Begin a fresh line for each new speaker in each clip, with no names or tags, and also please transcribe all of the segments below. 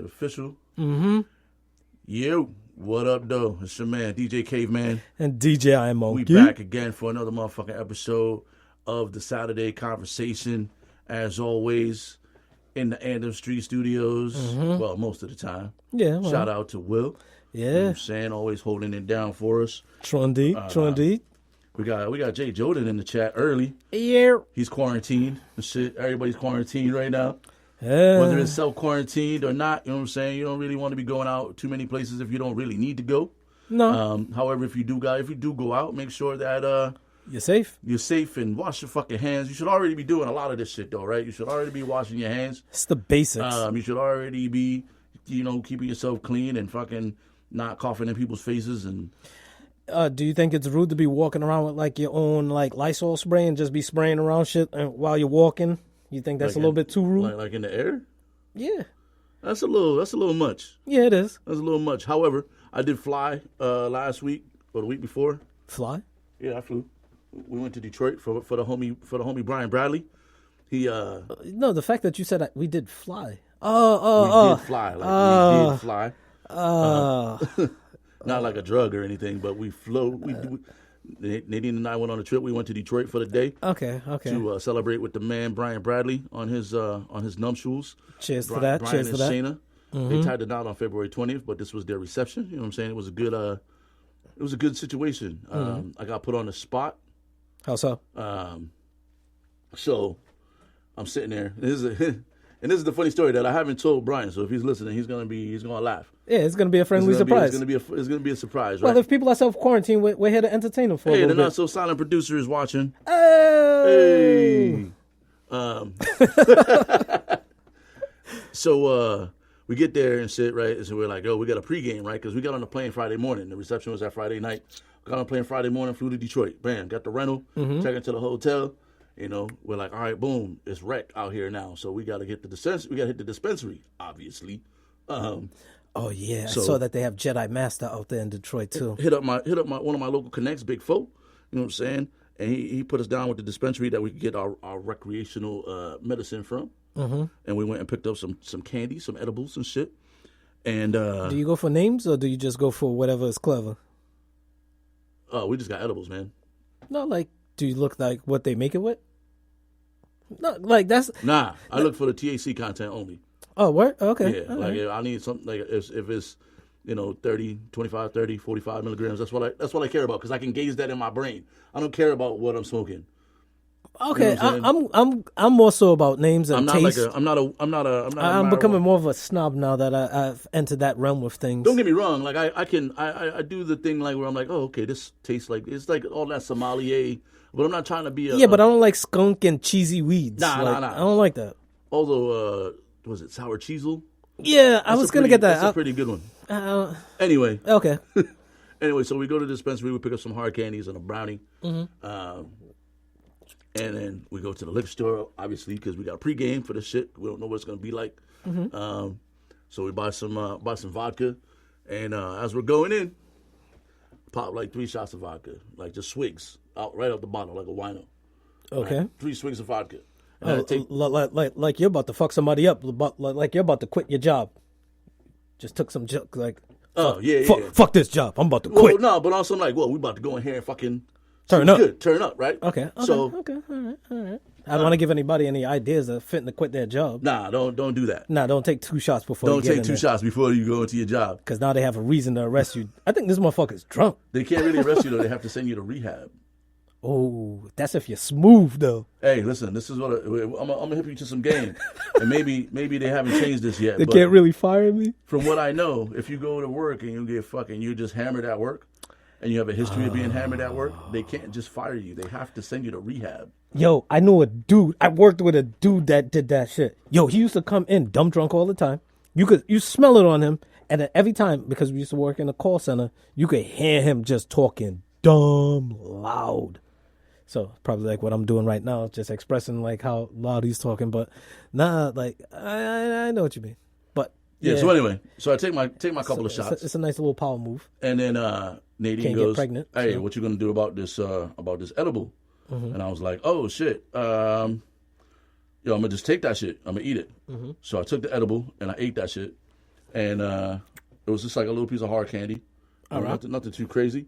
official.
Mm-hmm.
Yo, what up, though? It's your man, DJ Caveman.
And DJ IMO.
We back again for another motherfucking episode of the Saturday Conversation. As always, in the Andam Street Studios.
Mm-hmm.
Well, most of the time.
Yeah. Well,
Shout out to Will.
Yeah.
You know what I'm saying? Always holding it down for us.
True indeed.
We got Jay Jordan in the chat early.
Yeah.
He's quarantined and shit. Everybody's quarantined right now.
Yeah.
Whether it's self-quarantined or not, you know what I'm saying? You don't really want to be going out too many places if you don't really need to go.
No.
However, if you do go out, make sure that
you're safe.
You're safe and wash your fucking hands. You should already be doing a lot of this shit though, right? You should already be washing your hands.
It's the basics.
You should already be, keeping yourself clean and fucking not coughing in people's faces and.
Do you think it's rude to be walking around with like your own like Lysol spray and just be spraying around shit while you're walking? You think that's a little bit too rude?
Like in the air?
Yeah.
That's a little much.
Yeah, it is.
That's a little much. However, I did fly last week or the week before.
Fly?
Yeah, I flew. We went to Detroit for the homie Brian Bradley. He
no, the fact that you said we did fly.
We did fly. We did fly. Not like a drug or anything, but we flew. Nadine and I went on a trip. We went to Detroit for the day.
Okay.
To celebrate with the man Brian Bradley on his nuptials.
Cheers to that.
Brian
Cheers
and
to that.
Shayna. Mm-hmm. They tied it down on February 20th, but this was their reception. You know what I'm saying? It was a good situation. I got put on the spot.
How so?
So I'm sitting there. And this is the funny story that I haven't told Brian. So if he's listening, he's gonna laugh.
Yeah, it's gonna be a friendly surprise.
It's gonna be a surprise, right?
Well, if people are self-quarantined, we're here to entertain them for a little bit.
Hey, the not so silent producer is watching.
Hey.
So we get there and sit right, and so we're like, we got a pregame, right? Because we got on the plane Friday morning. The reception was that Friday night. Got on the plane Friday morning, flew to Detroit. Bam, got the rental, checked into the hotel. We're like, all right, boom, it's wreck out here now. So we got to hit the dispensary, obviously.
Oh yeah, I saw that they have Jedi Master out there in Detroit too.
Hit up one of my local connects, Big Fo. You know what I'm saying? And he put us down with the dispensary that we could get our recreational medicine from. Mm-hmm. And we went and picked up some candy, some edibles and shit. And
do you go for names or do you just go for whatever is clever?
We just got edibles, man.
No, like, do you look like what they make it with? No, like that's...
Nah, I look for the THC content only.
Oh, what? Okay.
Yeah, like I need something, like if it's, 30, 25, 30, 45 milligrams, that's what I care about, because I can gauge that in my brain. I don't care about what I'm smoking.
Okay, I'm more so about names and taste. I'm becoming more of a snob now that I've entered that realm of things.
Don't get me wrong, like I do the thing like where I'm like, oh, okay, this tastes like, it's like all that sommelier. But I'm not trying to be
but I don't like skunk and cheesy weeds. Nah. I don't like that.
Although, was it sour cheesel?
Yeah, I was going to get that.
That's a pretty good one.
Anyway. Okay.
Anyway, so we go to the dispensary, we pick up some hard candies and a brownie. Mm-hmm. And then we go to the liquor store, obviously, because we got a pregame for the shit. We don't know what it's going to be like. Mm-hmm. So we buy some vodka. And as we're going in, pop like 3 shots of vodka, like just swigs. Right out the bottle, like a wino.
Okay.
Right? 3 swigs of vodka.
Like you're about to fuck somebody up. Like you're about to quit your job. Just took some like. Fuck this job. I'm about to quit.
No, but also I'm like, we about to go in here and fucking
turn up.
Good. Turn up, right?
Okay. All right. I don't want to give anybody any ideas of fitting to quit their job.
Nah, don't do that.
Nah, don't take 2 shots before.
Don't take 2 shots before you go into your job.
Because now they have a reason to arrest you. I think this motherfucker's drunk.
They can't really arrest you though. They have to send you to rehab.
Oh, that's if you're smooth though.
Hey, listen, this is what I'm gonna hip you to some game, and maybe they haven't changed this yet.
They can't really fire me.
From what I know, if you go to work and you're just hammered at work, and you have a history of being hammered at work, they can't just fire you. They have to send you to rehab.
Yo, I know a dude. I worked with a dude that did that shit. Yo, he used to come in dumb drunk all the time. You smell it on him, and then every time, because we used to work in a call center, you could hear him just talking dumb loud. So probably like what I'm doing right now, just expressing like how loud he's talking. But nah, like I know what you mean. But
yeah. So anyway, I take my couple of shots.
It's a nice little power move.
And then Nadine
Can't
goes,
get pregnant,
"Hey,
so.
what you gonna do about this edible?" Mm-hmm. And I was like, "Oh shit, I'm gonna just take that shit. I'm gonna eat it." Mm-hmm. So I took the edible and I ate that shit. and it was just like a little piece of hard candy.
All right.
Nothing too crazy.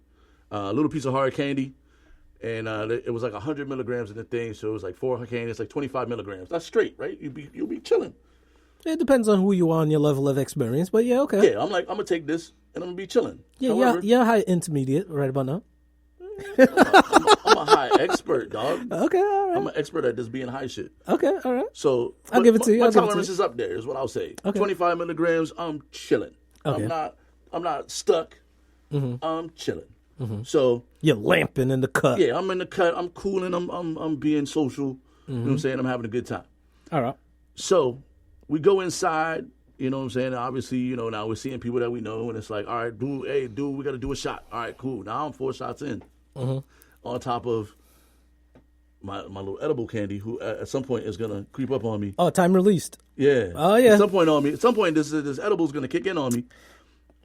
A little piece of hard candy, and it was like 100 milligrams in the thing, so it was like 4 candy. It's like 25 milligrams. That's straight, right? You'll be chilling.
It depends on who you are and your level of experience, but yeah, okay.
Yeah, I'm gonna take this and I'm gonna be chilling.
Yeah,
However,
you're high intermediate right about now.
I'm a high expert, dog.
Okay, all right.
I'm an expert at this being high shit.
Okay, all right.
So
I'll give it to you.
My
I'll give it to
tolerance
you.
is up there, is what I'll say.
Okay.
25 milligrams, I'm chilling.
Okay.
I'm not stuck. I'm chilling. So
You're lamping in the cut.
yeah, I'm in the cut. I'm cooling. I'm being social. You know what I'm saying? I'm having a good time.
All right.
So we go inside. You know what I'm saying? Obviously, you know, now we're seeing people that we know, and it's like, all right, dude, we got to do a shot. All right, cool. Now I'm 4 shots in. On top of my little edible candy, who at some point is gonna creep up on me.
Oh, time released.
Yeah.
Oh, yeah.
At some point, this edible's gonna kick in on me.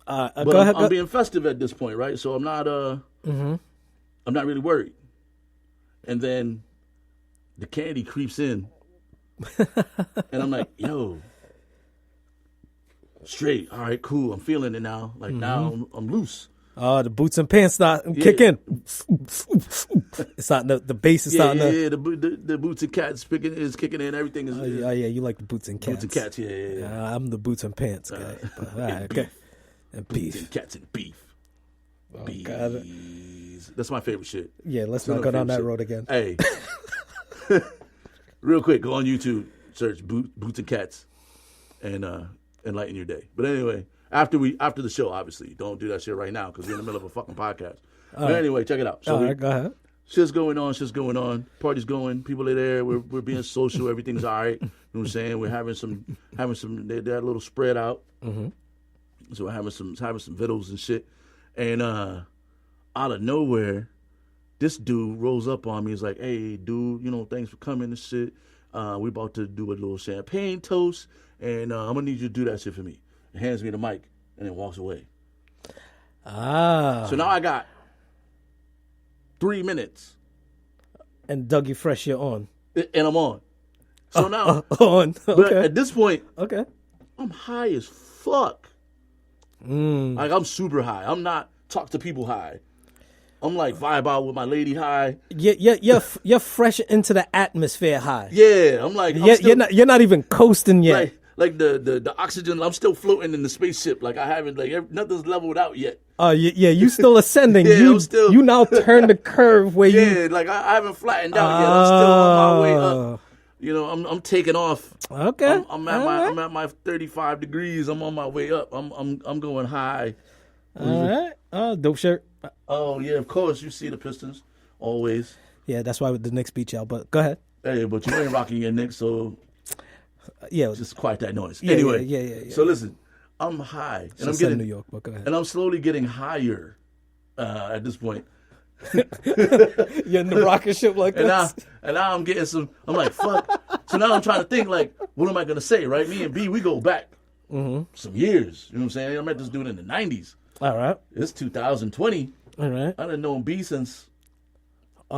But
Go ahead.
I'm being festive at this point, right? So I'm not I'm not really worried. And then the candy creeps in, and I'm like, yo, straight. All right, cool. I'm feeling it now. Like now I'm loose.
Oh, the boots and pants start kick in. It's starting the bass is starting to.
Yeah. The boots and cats is kicking in. Everything is.
Oh, yeah, you like the boots and cats.
Boots and cats. Yeah.
I'm the boots and pants guy. But, all right, okay. And
Boots
beef.
and cats and beef.
Oh,
Bees.
God.
That's my favorite shit.
Yeah, let's
That's
not
my
go down
favorite
that
shit.
road again.
Hey, real quick, go on YouTube, search boots and cats, and enlighten your day. But anyway, after the show, obviously, don't do that shit right now because we're in the middle of a fucking podcast. But anyway, check it out. So
All right, go ahead.
shit's going on, party's going, people are there, we're being social, everything's all right. You know what I'm saying? We're having some they're a little spread out. So we're having some vittles and shit. And out of nowhere, this dude rolls up on me. He's like, hey, dude, you know, thanks for coming and shit. We about to do a little champagne toast, and I'm going to need you to do that shit for me. And hands me the mic, and then walks away.
Ah.
So now I got 3 minutes.
And Dougie Fresh, you're on.
And I'm on. So now,
On.
but
Okay.
at this point,
Okay.
I'm high as fuck. Like, I'm super high. I'm not talk to people high. I'm like vibe out with my lady high.
You're fresh into the atmosphere high.
Yeah, I'm like,
You're not even coasting yet.
like the oxygen. I'm still floating in the spaceship. Like I haven't nothing's leveled out yet.
You still ascending.
Yeah, I'm still-
you now turn the curve where you.
Yeah, like I haven't flattened out yet. I'm still on my way up. You know, I'm taking off.
Okay.
I'm at my 35 degrees. I'm on my way up. I'm going high.
All right. Dope shirt.
Oh yeah, of course. You see the Pistons always.
Yeah, that's why the Knicks beat y'all. But go ahead.
Hey, but you ain't rocking your Knicks, so
Yeah.
just quiet that noise.
Yeah,
Anyway,
yeah.
So listen, I'm high, and I'm
Still
getting
New York, but go ahead.
and I'm slowly getting higher at this point.
You're in the rocket ship like
And
this.
now I'm getting some. I'm like, fuck. So now I'm trying to think like, what am I gonna say? Right? Me and B, we go back some years. You know what I'm saying? I met this dude in the '90s.
All right.
It's 2020.
All right.
I didn't know B since.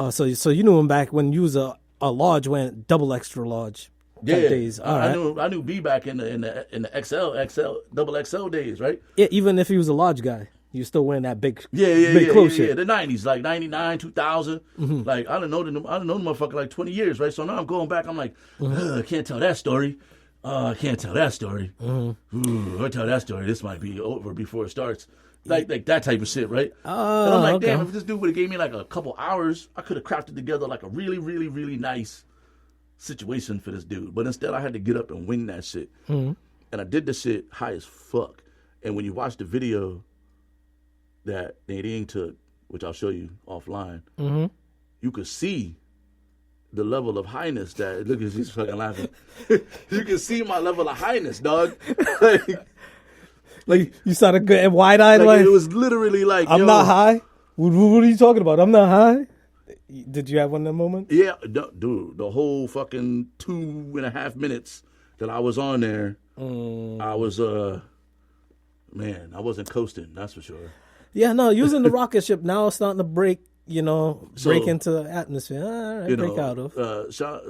So you knew him back when you was a large, when double extra large.
Yeah,
Days. All
I
right.
knew B back in the XL double XL days, right?
Yeah, even if he was a large guy, you still wearing that big
Yeah,
clothes shit.
the '90s, like '99, 2000. Like I didn't know the motherfucker like 20 years, right? So now I'm going back. I'm like, I can't tell that story. I can't tell that story. Ooh, if I tell that story, this might be over before it starts. Like that type of shit, right? And I'm like, damn, if this dude would have gave me like a couple hours, I could have crafted together like a really, really, really nice situation for this dude. But instead, I had to get up and wing that shit. And I did the shit high as fuck. And when you watch the video that Nadine took, which I'll show you offline, you could see the level of highness that, look at she's fucking laughing. You can see my level of highness, dog.
Like you started getting wide eyed. Like
it was literally like,
I'm not high. What are you talking about? I'm not high. Did you have one of them moments?
Yeah, dude, the whole fucking 2.5 minutes that I was on there, I was, man, I wasn't coasting, that's for sure.
Yeah, no, using the rocket ship now it's starting to break break into the atmosphere. All right, break out of.
Shout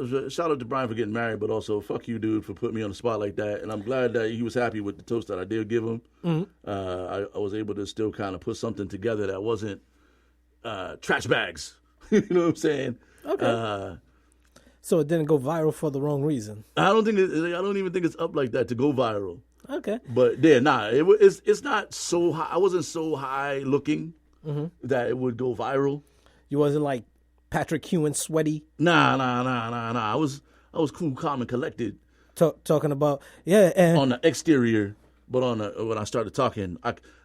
out to Brian for getting married, but also fuck you, dude, for putting me on the spot like that. And I'm glad that he was happy with the toast that I did give him.
Mm-hmm.
I was able to still kind of put something together that wasn't trash bags. You know what I'm saying?
Okay. So it didn't go viral for the wrong reason.
I don't even think it's up like that to go viral.
Okay.
But yeah, it's not so high. I wasn't so high looking that it would go viral.
You wasn't like Patrick Ewing sweaty.
Nah. I was cool, calm, and collected.
Talking about and
on the exterior, but when I started talking,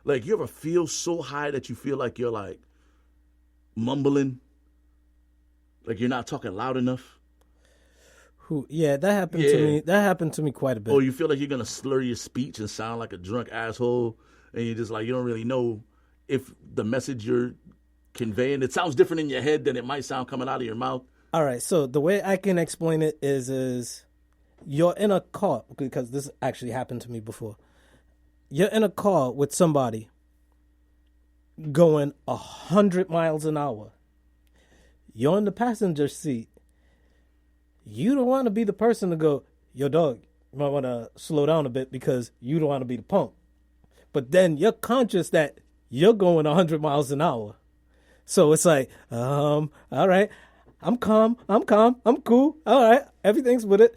you ever feel so high that you feel like you're like mumbling, like you're not talking loud enough.
That happened to me. That happened to me quite a bit.
Or you feel like you're gonna slur your speech and sound like a drunk asshole, and you're just like you don't really know if the message you're conveying, it sounds different in your head than it might sound coming out of your mouth.
All right, so the way I can explain it is you're in a car, because this actually happened to me before. You're in a car with somebody going 100 miles an hour. You're in the passenger seat. You don't want to be the person to go, yo, dog, you might want to slow down a bit because you don't want to be the punk. But then you're conscious that you're going 100 miles an hour. So it's like, all right, I'm calm, I'm cool, all right, everything's with it.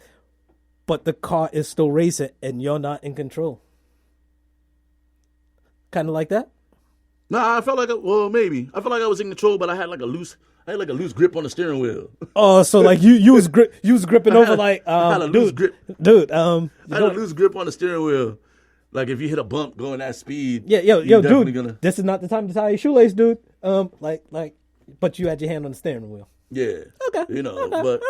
But the car is still racing and you're not in control. Kind of like that?
Nah, I felt like, maybe. I felt like I was in control, but I had like a loose grip on the steering wheel.
Oh, so like you was gripping over like,
I had a loose grip.
Dude,
I had a loose grip on the steering wheel. Like if you hit a bump going that speed,
yo, dude, this is not the time to tie your shoelace, dude. But you had your hand on the steering wheel.
Yeah.
Okay.
But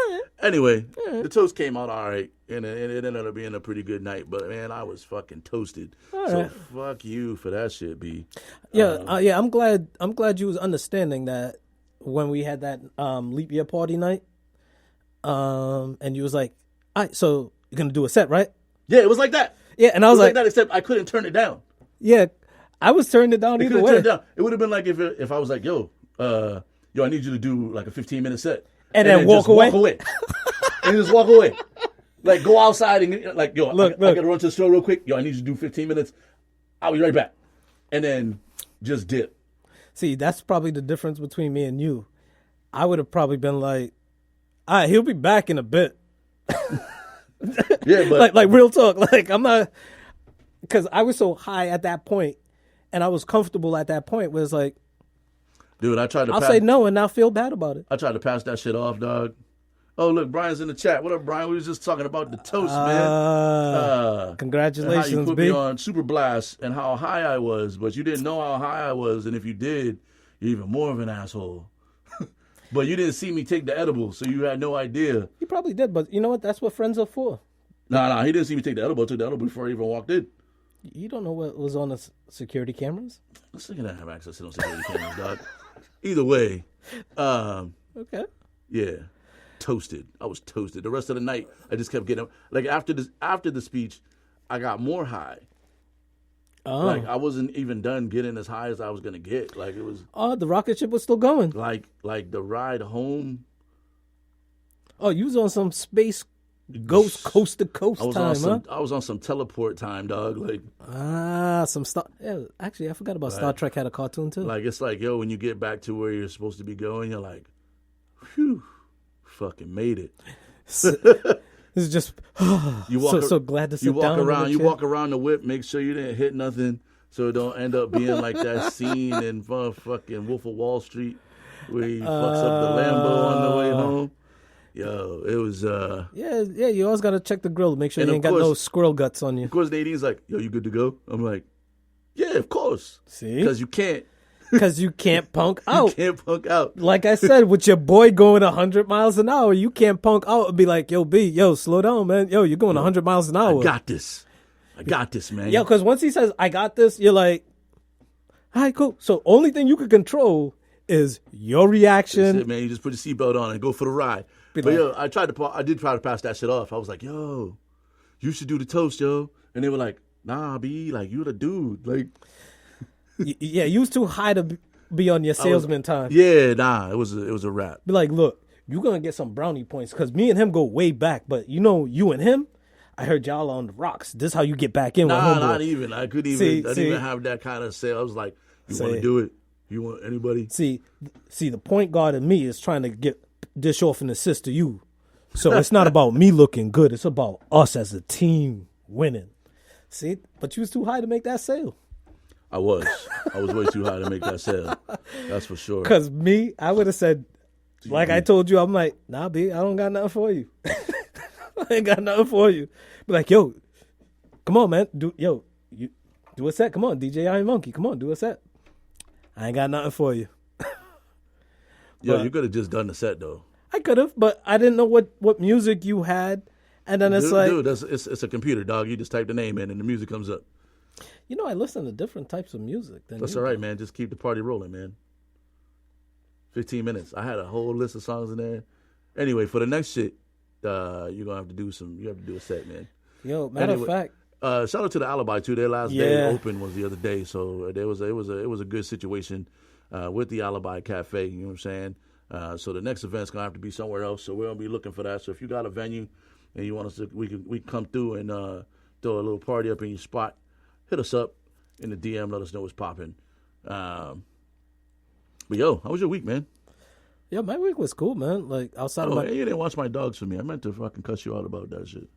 anyway, the toast came out all right, and it ended up being a pretty good night. But man, I was fucking toasted. So fuck you for that shit, B.
Yeah, I'm glad you was understanding that when we had that leap year party night, and you was like, all right, so you're gonna do a set, right?
Yeah, it was like that.
Yeah, and I was
like that, except I couldn't turn it down.
Yeah, I was turning it down either way.
Turn it down. It would have been like if I was like, yo, I need you to do like a 15-minute set,
and then walk away,
and just walk away, like go outside and like, yo, I gotta run to the store real quick. Yo, I need you to do 15 minutes. I'll be right back, and then just dip.
See, that's probably the difference between me and you. I would have probably been like, all right, he'll be back in a bit.
Yeah, but
like real talk. Like I'm not, because I was so high at that point, and I was comfortable at that point. Where it's like,
dude,
I'll say no and not feel bad about it.
I tried to pass that shit off, dog. Oh, look, Brian's in the chat. What up, Brian? We was just talking about the toast, man.
Congratulations,
how you put
B.
me on Super Blast and how high I was, but you didn't know how high I was, and if you did, you're even more of an asshole. But you didn't see me take the edible, so you had no idea.
He probably did, but you know what? That's what friends are for.
Nah, he didn't see me take the edible. I took the edible before I even walked in.
You don't know what was on the security cameras?
Let's look at that. Have access to those security cameras, dog. Either way.
Okay.
Yeah. Toasted. I was toasted. The rest of the night, I just kept getting like after the speech, I got more high.
Oh.
Like I wasn't even done getting as high as I was gonna get. Like it was.
Oh, the rocket ship was still going.
Like the ride home.
Oh, you was on some space ghost coast to coast time, huh?
I was on some teleport time, dog. Like
some Star. Yeah, actually, I forgot about Star Trek had a cartoon too.
Like it's like when you get back to where you're supposed to be going, you're like, phew. Fucking made it.
It's just
you walk
so glad to sit down.
You walk around the whip, make sure you didn't hit nothing, so it don't end up being like that scene in fucking Wolf of Wall Street where he fucks up the Lambo on the way home. Yo, it was
yeah. You always gotta check the grill, make sure you ain't got no squirrel guts on you.
Of course, Nadine's like, yo, you good to go? I'm like, yeah, of course.
See,
because you can't.
Because you can't punk out.
You can't punk out.
Like I said, with your boy going 100 miles an hour, you can't punk out and be like, yo, B, yo, slow down, man. Yo, you're going 100 miles an hour.
I got this, man.
Yo, because once he says, I got this, you're like, all right, cool. So only thing you can control is your reaction.
That's it, man. You just put your seatbelt on and go for the ride. But yo, I did try to pass that shit off. I was like, yo, you should do the toast, yo. And they were like, nah, B, like, you the dude. Like...
Yeah, you was too high to be on your salesman time.
Yeah, nah, it was a wrap.
Be like, look, you're gonna get some brownie points because me and him go way back. But you and him, I heard y'all on the rocks. This is how you get back in with homeboy.
Not even. I didn't even have that kind of sale. I was like, you want to do it? You want anybody?
See, the point guard in me is trying to get dish off and assist to you. So it's not about me looking good. It's about us as a team winning. See, but you was too high to make that sale.
I was way too high to make that sale. That's for sure.
Because me, I would have said, like I told you, I'm like, nah, B, I don't got nothing for you. I ain't got nothing for you. Be like, yo, come on, man. You do a set. Come on, DJ Iron Monkey. Come on, do a set. I ain't got nothing for you.
Yo, you could have just done the set though.
I could have, but I didn't know what music you had. And then it's
it's a computer, dog. You just type the name in and the music comes up.
I listen to different types of music.
That's all right, man. Just keep the party rolling, man. 15 minutes. I had a whole list of songs in there. Anyway, for the next shit, you're gonna have to do a set, man.
Yo, matter of fact.
Shout out to the Alibi too. Their last day open was the other day, so it was a good situation with the Alibi Cafe. You know what I'm saying? So the next event's gonna have to be somewhere else. So we're gonna be looking for that. So if you got a venue and you want us to, we can come through and throw a little party up in your spot. Hit us up in the DM. Let us know what's popping. But yo, how was your week, man?
Yeah, my week was cool, man. Like outside of
you didn't watch my dogs for me. I meant to fucking cuss you out about that shit.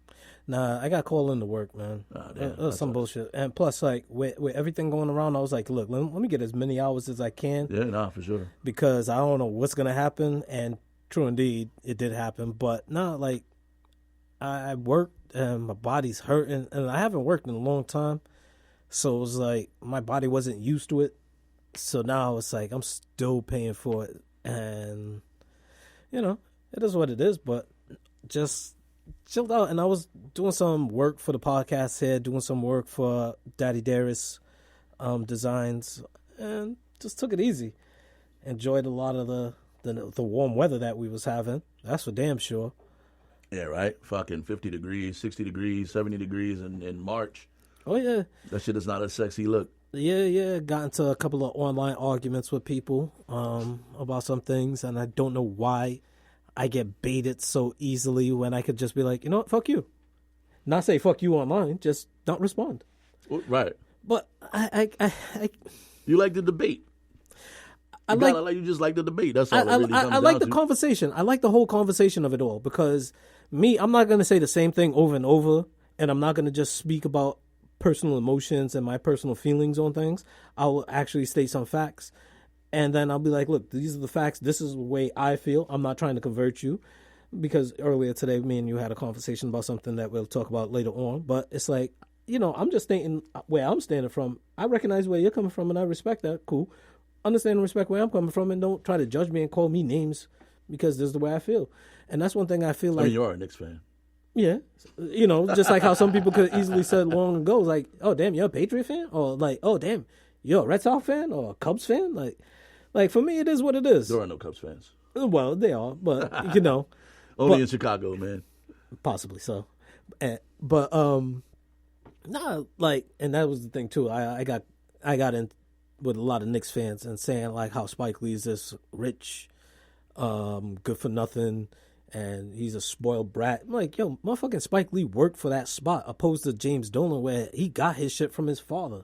Nah, I got called into work, man. It was some bullshit. And plus, like, with everything going around, I was like, look, let me get as many hours as I can.
Yeah, nah, for sure.
Because I don't know what's going to happen. And true indeed, it did happen. But, no, like, I worked and my body's hurting. And I haven't worked in a long time. So it was like, my body wasn't used to it. So now it's like, I'm still paying for it. And, it is what it is. But just chilled out, and I was doing some work for the podcast here, doing some work for Daddy Darius Designs, and just took it easy. Enjoyed a lot of the warm weather that we was having. That's for damn sure.
Yeah, right? Fucking 50 degrees, 60 degrees, 70 degrees in March.
Oh, yeah.
That shit is not a sexy look.
Yeah. Got into a couple of online arguments with people about some things, and I don't know why I get baited so easily when I could just be like, you know what, fuck you. Not say fuck you online, just don't respond.
Right.
But I
you like the debate. You just like the debate. That's all.
I like the conversation. I like the whole conversation of it all because I'm not going to say the same thing over and over, and I'm not going to just speak about personal emotions and my personal feelings on things. I'll actually state some facts. And then I'll be like, look, these are the facts. This is the way I feel. I'm not trying to convert you. Because earlier today, me and you had a conversation about something that we'll talk about later on. But it's like, I'm just stating where I'm standing from. I recognize where you're coming from, and I respect that. Cool. Understand and respect where I'm coming from, and don't try to judge me and call me names because this is the way I feel. And that's one thing I feel like.
I mean, you are a Knicks fan.
Yeah. Just like how some people could easily said long ago, like, oh, damn, you're a Patriot fan? Or like, oh, damn, you're a Red Sox fan or a Cubs fan? Like, for me, it is what it is.
There are no Cubs fans.
Well, they are, but,
Only in Chicago, man.
Possibly so. But, and that was the thing, too. I got in with a lot of Knicks fans and saying, like, how Spike Lee is this rich, good for nothing, and he's a spoiled brat. I'm like, yo, motherfucking Spike Lee worked for that spot, opposed to James Dolan, where he got his shit from his father.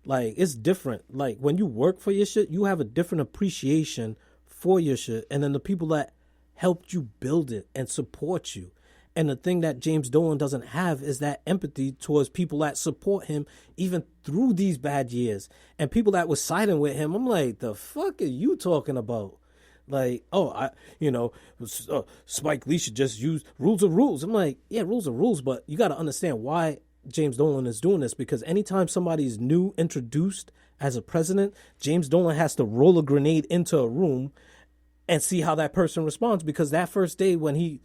Like, it's different. Like, when you work for your shit, you have a different appreciation for your shit. And then the people that helped you build it and support you. And the thing that James Dolan doesn't have is that empathy towards people that support him even through these bad years. And people that were siding with him, I'm like, the fuck are you talking about? Like, Spike Lee should just use rules of rules. I'm like, yeah, rules are rules, but you got to understand why James Dolan is doing this, because anytime somebody's new introduced as a president, James Dolan has to roll a grenade into a room and see how that person responds, because that first day when he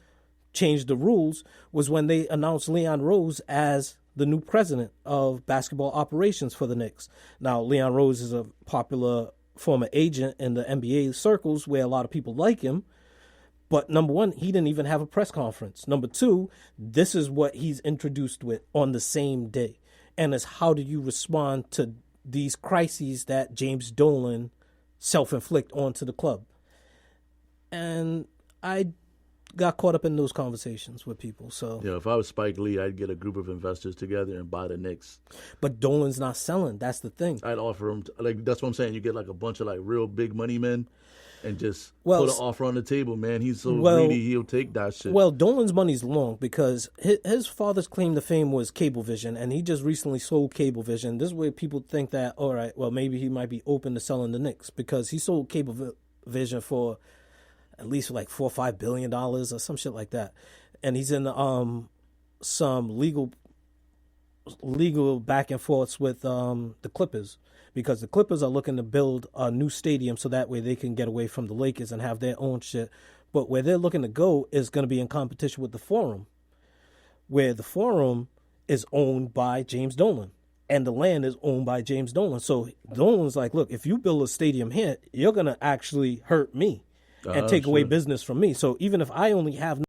changed the rules was when they announced Leon Rose as the new president of basketball operations for the Knicks. Now, Leon Rose is a popular former agent in the NBA circles where a lot of people like him. But number one, he didn't even have a press conference. Number two, this is what he's introduced with on the same day. And it's how do you respond to these crises that James Dolan self-inflict onto the club. And I got caught up in those conversations with people. So
if I was Spike Lee, I'd get a group of investors together and buy the Knicks.
But Dolan's not selling. That's the thing.
I'd offer him that's what I'm saying. You get like a bunch of like real big money men, and just put an offer on the table. Man, he's so greedy, he'll take that shit.
Well, Dolan's money's long because his father's claim to fame was Cablevision, and he just recently sold Cablevision. This is where people think that, all right, well, maybe he might be open to selling the Knicks because he sold Cablevision for at least like $4 or $5 billion or some shit like that, and he's in some legal back and forths with the Clippers because the Clippers are looking to build a new stadium so that way they can get away from the Lakers and have their own shit. But where they're looking to go is going to be in competition with the Forum, where the Forum is owned by James Dolan and the land is owned by James Dolan. So Dolan's like, look, if you build a stadium here, you're going to actually hurt me and take away business from me. So even if I only have